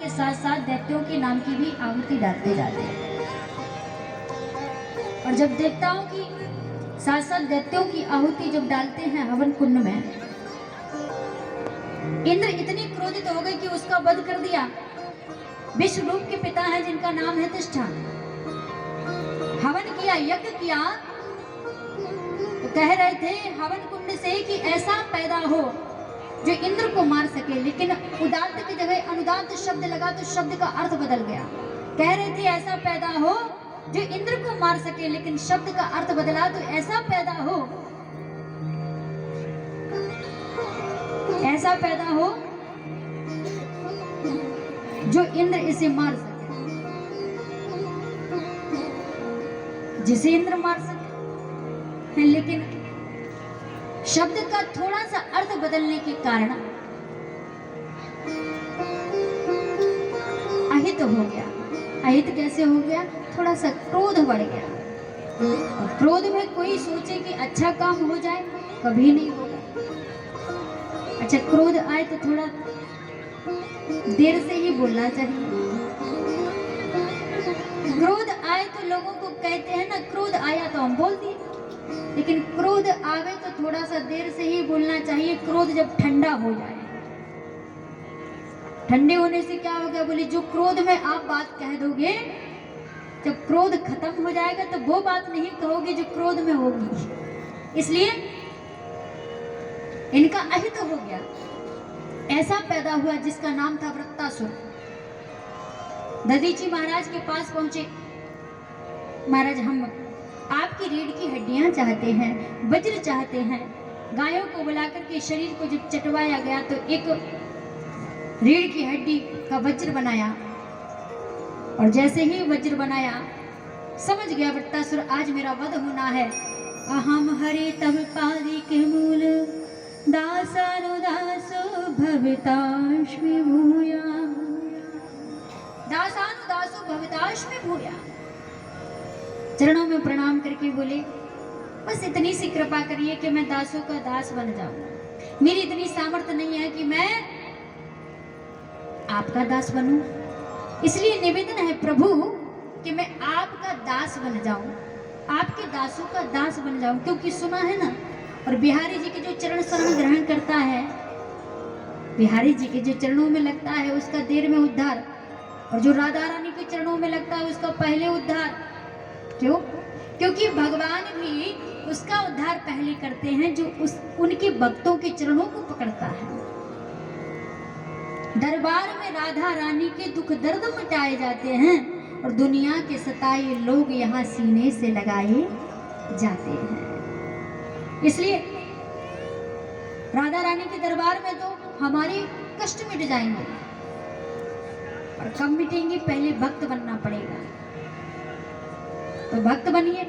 के साथ साथ दैत्यों के नाम की भी आहुति डालते जाते हैं। और जब देवताओं की साथ साथ दैत्यों की आहुति जब डालते हैं हवन कुंड में, इंद्र इतने क्रोधित हो गए कि उसका वध कर दिया। विश्वरूप के पिता हैं जिनका नाम है तिष्ठा। हवन किया, यज्ञ किया, तो कह रहे थे हवन कुंड से कि ऐसा पैदा हो जो इंद्र को मार सके, लेकिन उदात्त की जगह अनुदात्त शब्द लगा तो शब्द का अर्थ बदल गया। कह रहे थे ऐसा पैदा हो जो इंद्र को मार सके, लेकिन शब्द का अर्थ बदला तो ऐसा पैदा हो, ऐसा पैदा हो जो इंद्र इसे मार सके, जिसे इंद्र मार सके। लेकिन शब्द का थोड़ा सा अर्थ बदलने के कारण अहित हो गया। अहित कैसे हो गया? थोड़ा सा क्रोध बढ़ गया। और क्रोध में कोई सोचे कि अच्छा काम हो जाए, कभी नहीं होगा। अच्छा, क्रोध आए तो थोड़ा देर से ही बोलना चाहिए। क्रोध आए तो लोगों को कहते हैं ना, क्रोध आया तो हम बोल दिए, लेकिन क्रोध आवे तो थोड़ा सा देर से ही बोलना चाहिए। क्रोध जब ठंडा हो जाए, ठंडे होने से क्या हो गया? बोले जो क्रोध में आप बात कह दोगे, जब क्रोध खत्म हो जाएगा तो वो बात नहीं कहोगे जो क्रोध में होगी। इसलिए इनका अहित हो गया। ऐसा पैदा हुआ जिसका नाम था वृत्तासुर। दधीची महाराज के पास पहुंचे। महाराज, हम आपकी रीढ़ की हड्डियां चाहते हैं, वज्र चाहते हैं। गायों को बुलाकर के शरीर को जब चटवाया गया तो एक रीढ़ की हड्डी का वज्र बनाया, और जैसे ही वज्र बनाया समझ गया वृत्तासुर आज मेरा वध होना है। अहम हरे तब पादी के मूल दासानुदासो भविताश्मि भूया, दासानुदासो भविताश्मि भूया। चरणों में प्रणाम करके बोले बस इतनी सी कृपा करिए कि मैं दासों का दास बन जाऊं। मेरी इतनी सामर्थ्य नहीं है कि मैं आपका दास बनूं, इसलिए निवेदन है प्रभु कि मैं आपका दास बन जाऊं, आपके दासों का दास बन जाऊं। क्योंकि सुना है ना, और बिहारी जी के जो चरण शरण ग्रहण करता है, बिहारी जी के जो चरणों में लगता है उसका देर में उद्धार, और जो राधा रानी के चरणों में लगता है उसका पहले उद्धार। क्यों? क्योंकि भगवान भी उसका उद्धार पहले करते हैं जो उनके भक्तों के चरणों को पकड़ता है। दरबार में राधा रानी के दुख दर्द मिटाए जाते हैं, और दुनिया के सताए लोग यहाँ सीने से लगाए जाते हैं। इसलिए राधा रानी के दरबार में तो हमारे कष्ट मिट जाएंगे, और कब मिटेंगे? पहले भक्त बनना पड़ेगा। तो भक्त बनिए,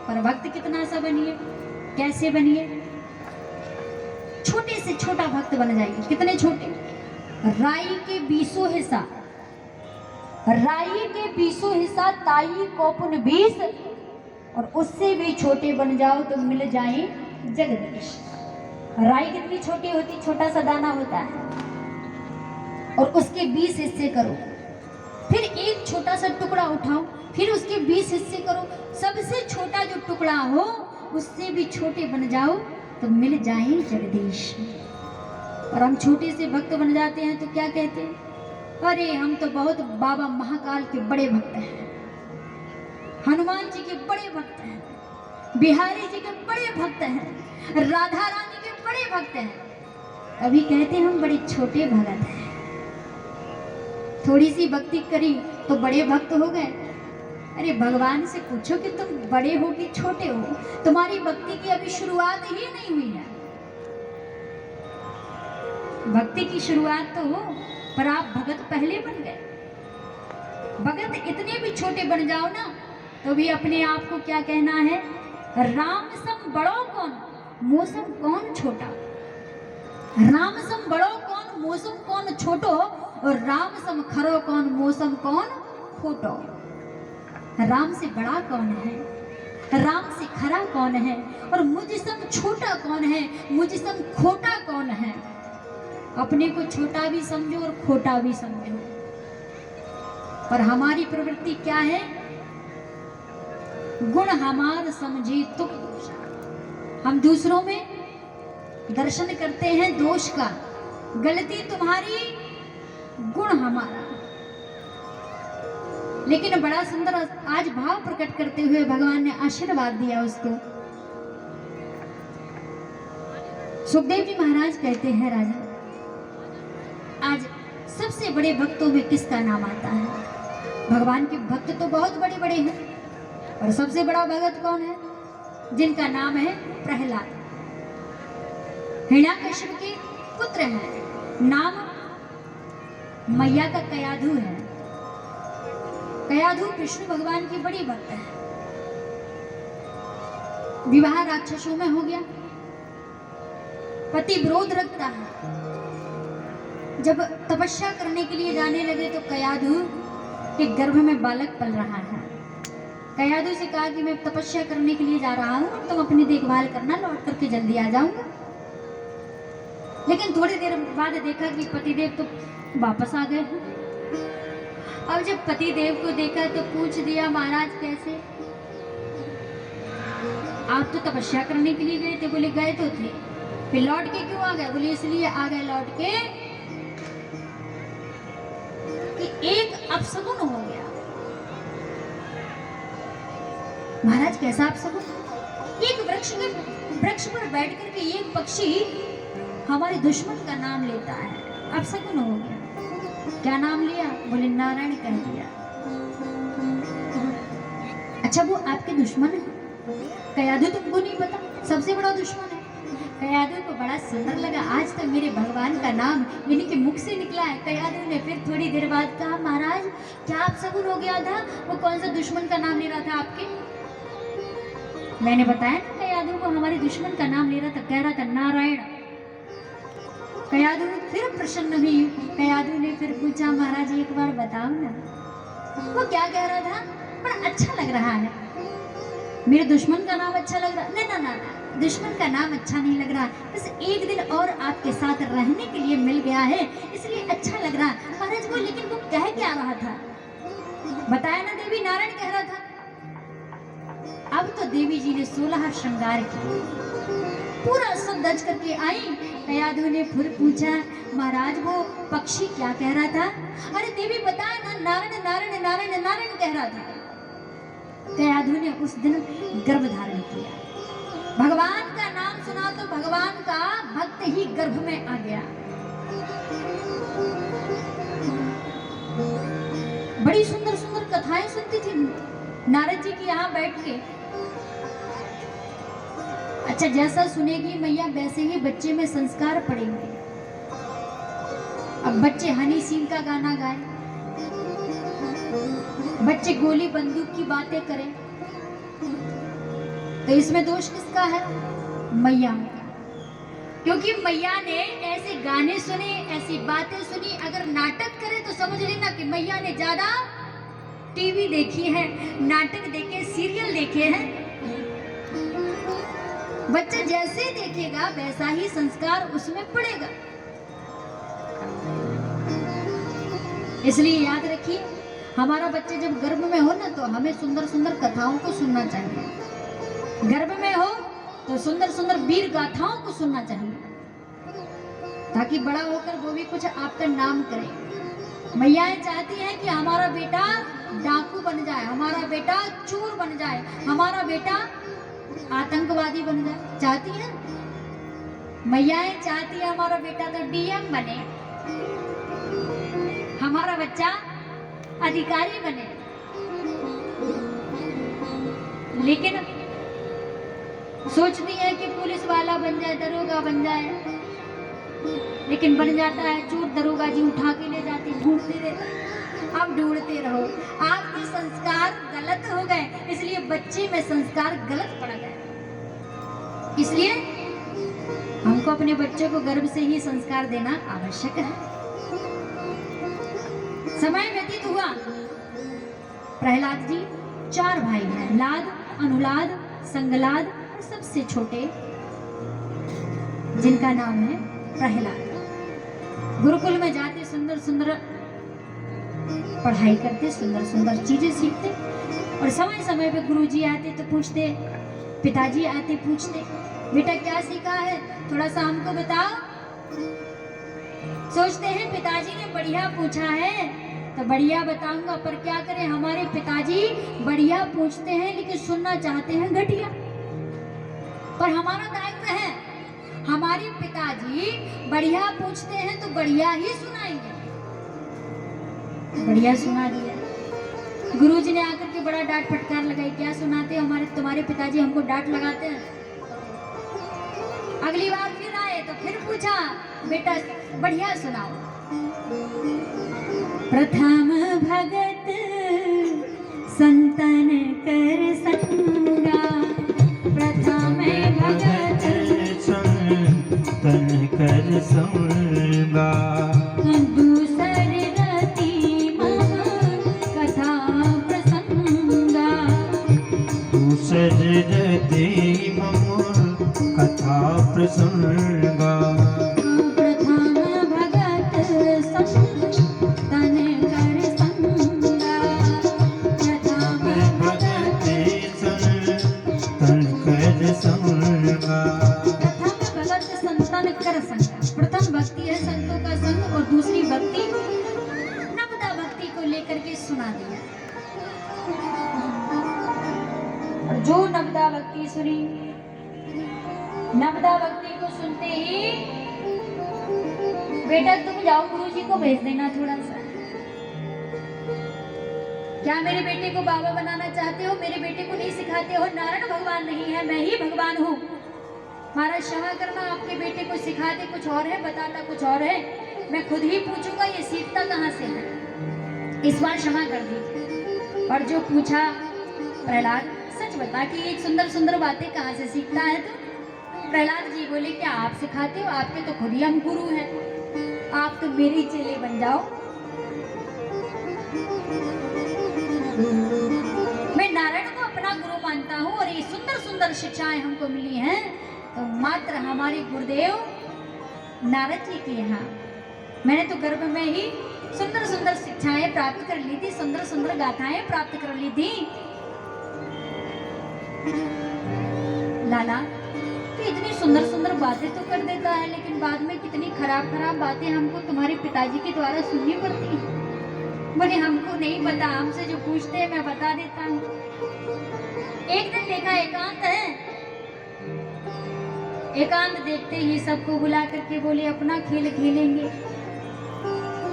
पर भक्त कितना सा बनिए, कैसे बनिए? छोटे से छोटा भक्त बन जाइए। कितने छोटे? राई के 20 हिस्सा, राई के 20 हिस्सा ताई कोपुन 20, और उससे भी छोटे बन जाओ तो मिल जाए जगदीश। राई कितनी छोटी होती? छोटा सा दाना होता है, और उसके 20 हिस्से करो, फिर एक छोटा सा टुकड़ा उठाओ, फिर उसके 20 हिस्से करो, सबसे छोटा जो टुकड़ा हो उससे भी छोटे बन जाओ तो मिल जाए जगदीश। और हम छोटे से भक्त बन जाते हैं तो क्या कहते हैं? अरे हम तो बहुत बाबा महाकाल के बड़े भक्त हैं, हनुमान जी के बड़े भक्त हैं, बिहारी जी के बड़े भक्त हैं, राधा रानी के बड़े भक्त हैं। अभी कहते हैं हम बड़े छोटे भगत हैं। थोड़ी सी भक्ति करी तो बड़े भक्त हो गए। अरे भगवान से पूछो कि तुम बड़े हो कि छोटे हो? तुम्हारी भक्ति की अभी शुरुआत ही नहीं हुई है। भक्ति की शुरुआत तो हो, पर आप भगत पहले बन गए। भगत इतने भी छोटे बन जाओ ना तो भी अपने आप को क्या कहना है? राम सम बड़ो कौन, मौसम कौन छोटा। राम सम बड़ो कौन, मौसम कौन छोटो, और राम सम खरो कौन, मौसम कौन खोटो। राम से बड़ा कौन है, राम से खरा कौन है, और मुझ सम छोटा कौन है, मुझ सम खोटा कौन है। अपने को छोटा भी समझो और खोटा भी समझो। पर हमारी प्रवृत्ति क्या है? गुण हमार समझे तुम दोषा। हम दूसरों में दर्शन करते हैं दोष का, गलती तुम्हारी, गुण हमारा। लेकिन बड़ा सुंदर आज भाव प्रकट करते हुए भगवान ने आशीर्वाद दिया उसको। सुखदेव जी महाराज कहते हैं, राजा आज सबसे बड़े भक्तों में किसका नाम आता है? भगवान के भक्त तो बहुत बड़े बड़े हैं, और सबसे बड़ा भगत कौन है? जिनका नाम है प्रहलाद। हिरण्याकश्यप के पुत्र हैं, नाम मैया का कयाधु है। कयाधु विष्णु भगवान की बड़ी भक्त है। विवाह राक्षसों में हो गया, पति विरोध रखता है। जब तपस्या करने के लिए जाने लगे तो कयाधु के गर्भ में बालक पल रहा है। कयाधु से कहा कि मैं तपस्या करने के लिए जा रहा हूँ, तुम अपनी देखभाल करना, लौट करके जल्दी आ जाऊंगा। लेकिन थोड़ी देर बाद देखा कि पतिदेव तो वापस आ गए हैं। अब जब पतिदेव को देखा तो पूछ दिया, महाराज कैसे? आप तो तपस्या करने के लिए गए थे। बोले गए तो थे, फिर लौट के क्यों आ गए? बोले इसलिए आ गए लौट के कि एक अपशगुन हो गया। महाराज कैसा अपशगुन? एक वृक्ष पर बैठ करके एक पक्षी हमारे दुश्मन का नाम लेता है, अपशगुन हो गया। क्या नाम लिया? बोले नारायण कह दिया। अच्छा वो आपके दुश्मन है? कयाधु तुमको नहीं पता, सबसे बड़ा दुश्मन है। कयाधु को बड़ा सुंदर लगा, आज तक मेरे भगवान का नाम इनके मुख से निकला है। कयाधु ने फिर थोड़ी देर बाद कहा, महाराज क्या अपशगुन हो गया था? वो कौन सा दुश्मन का नाम ले रहा था आपके? मैंने बताया ना, कयाधु को हमारे दुश्मन का नाम ले रहा था, कह रहा था नारायण। कयाधु फिर प्रसन्न हुई। कयाधु ने फिर पूछा, महाराज एक बार बताओ ना वो क्या कह रहा था? बड़ा अच्छा लग रहा है, मेरे दुश्मन का नाम अच्छा लग रहा है। ना ना ना, दुश्मन का नाम अच्छा नहीं लग रहा, बस एक दिन और आपके साथ रहने के लिए मिल गया है, इसलिए अच्छा लग रहा है। महाराज वो लेकिन वो कह क्या रहा था? बताया ना, देवी नारायण कह रहा था। अब तो देवी जी ने 16 श्रृंगार किए, पूरा सब दज करके आई। कयाधु ने फिर पूछा, महाराज वो पक्षी क्या कह रहा था? अरे देवी बताया ना, नारायण नारायण नारायण नारायण कह रहा था। कयाधु ने उस दिन गर्भ धारण किया। भगवान का नाम सुना तो भगवान का भक्त ही गर्भ में आ गया। बड़ी सुंदर सुंदर कथाएं सुनती थी नारद जी की यहाँ बैठ के। अच्छा जैसा सुनेगी मैया वैसे ही बच्चे में संस्कार पड़ेंगे। अब बच्चे हनी सिंह का गाना गाए, बच्चे गोली बंदूक की बातें करें, तो इसमें दोष किसका है? मैया का। क्योंकि मैया ने ऐसे गाने सुने, ऐसी बातें सुनी। अगर नाटक करे तो समझ लेना कि मैया ने ज्यादा टीवी देखी है, नाटक देखे, सीरियल देखे हैं। बच्चा जैसे देखेगा वैसा ही संस्कार उसमें पड़ेगा। इसलिए याद रखिए, हमारा बच्चे जब गर्भ में हो ना तो हमें सुंदर सुंदर कथाओं को सुनना चाहिए। गर्भ में हो तो सुंदर सुंदर वीर गाथाओं को सुनना चाहिए, ताकि बड़ा होकर वो भी कुछ आपका नाम करे। मैयाएं चाहती हैं कि हमारा बेटा डाकू बन जाए, हमारा बेटा चोर बन जाए, हमारा बेटा आतंकवादी बन जाए। चाहती है मैयाएं, चाहती है हमारा बेटा तो डीएम बने, हमारा बच्चा अधिकारी बने। लेकिन सोचती है कि पुलिस वाला बन जाए, दरोगा बन जाए, लेकिन बन जाता है चोर। दरोगा जी उठा के ले जाते, ढूंढते रहते। अब ढूंढते रहो, आपके संस्कार गलत हो गए, इसलिए बच्चे में संस्कार गलत पड़ गए। इसलिए हमको अपने बच्चे को गर्भ से ही संस्कार देना आवश्यक है। समय व्यतीत हुआ, प्रहलाद जी 4 भाई हैं, लाद, अनुलाद, संगलाद और सबसे छोटे जिनका नाम है प्रहलाद। गुरुकुल में जाते सुंदर सुंदर पढ़ाई करते, सुंदर सुंदर चीजें सीखते। और समय समय पे गुरुजी आते तो पूछते, पिताजी आते पूछते, बेटा क्या सीखा है, थोड़ा सा हमको बताओ। सोचते हैं पिताजी ने बढ़िया पूछा है तो बढ़िया बताऊंगा, पर क्या करें हमारे पिताजी बढ़िया पूछते हैं लेकिन सुनना चाहते हैं घटिया। पर हमारा दायित्व है, हमारे पिताजी बढ़िया पूछते हैं तो बढ़िया ही सुनाएंगे। बढ़िया सुना दिया। गुरुजी ने आकर के बड़ा डांट फटकार लगाई, क्या सुनाते हो, तुम्हारे पिताजी हमको डांट लगाते हैं। अगली बार फिर आए तो फिर पूछा, बेटा बढ़िया सुनाओ। प्रथम भगत संतन कर संगा, प्रथम भगत संतन कर संगा, दूसर रति मम कथा प्रसंगा, दूसर रति मम कथा प्रसंगा, प्रथम भगत संतन कर संगा, प्रथम भगत संतन कर संगा, प्रथम भगत संतन कर संगा। प्रथम भक्ति है संतों का संग, और दूसरी भक्ति नवदा भक्ति को लेकर के सुना दिया। और जो नवदा भक्ति सुनी, नवदा भक्ति को सुनते ही, बेटा तुम जाओ गुरुजी को भेज देना थोड़ा सा। क्या मेरे बेटे को बाबा बनाना चाहते हो, मेरे बेटे को नहीं सिखाते हो, नारायण भगवान नहीं है, मैं ही भगवान हूँ। महाराज क्षमा करना, आपके बेटे को सिखाते कुछ और है, बताता कुछ और है। मैं खुद ही पूछूंगा ये सीखता कहाँ से है, इस बार क्षमा कर दीजिए। और जो पूछा, प्रहलाद सच बता कि एक सुंदर सुंदर बातें कहाँ से सीखता है तू। प्रहलाद जी बोले, क्या आप सिखाते हो, आपके तो खुद ही हम गुरु हैं, आप तो मेरे चेले बन जाओ। मैं नारायण को अपना गुरु मानता हूँ, और ये सुंदर सुंदर शिक्षाएं हमको मिली हैं तो मात्र हमारे गुरुदेव नारद जी के यहाँ। मैंने तो गर्भ में ही सुंदर सुंदर शिक्षाएं प्राप्त कर ली थी, सुंदर सुंदर गाथाएं प्राप्त कर ली थी। लाला तो इतनी सुंदर सुंदर बातें तो कर देता है, लेकिन बाद में कितनी खराब खराब बातें हमको तुम्हारे पिताजी के द्वारा सुननी पड़ती है। बोले हमको नहीं पता, हमसे जो पूछते हैं मैं बता देता हूँ। एक दिन देखा एकांत है, एकांत देखते ही सबको बुला करके बोले अपना खेल खेलेंगे,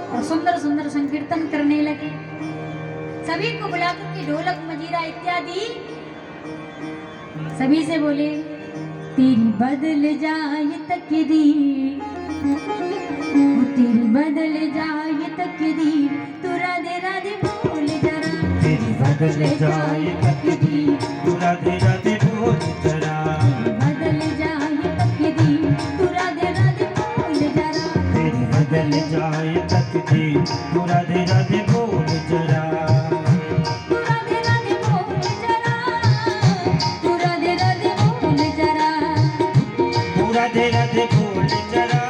और सुंदर सुंदर संकीर्तन करने लगे। सभी को बुला करके ढोलक मजीरा इत्यादि सभी से बोले, तेरी बदल जाए तकदीर, तेरी बदल जाए तकदीर, तू राधे राधे बोल जरा, तेरी बदल जाए तकदीर, तू राधे राधे बोल जरा, बदल जाए तकदीर, तू राधे राधे बोल जरा, तेरी बदल जाए तकदीर, तू राधे राधे बोल जरा, तू राधे राधे बोल जरा, तू राधे राधे बोल जरा, तू राधे राधे बोल जरा,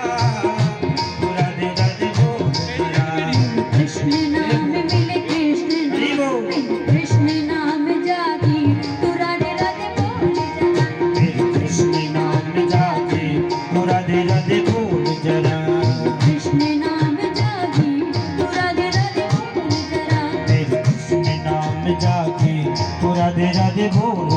तू राधे राधे बोल जरा। कृष्ण नाम मिले कृष्ण, कृष्ण नाम जागी, तू राधे राधे बोल जरा, मेरे कृष्ण नाम जाके तू राधे राधे बोल जरा, कृष्ण नाम जागी, तू राधे राधे बोल जरा, मेरे कृष्ण नाम जाके तू राधे राधे बोल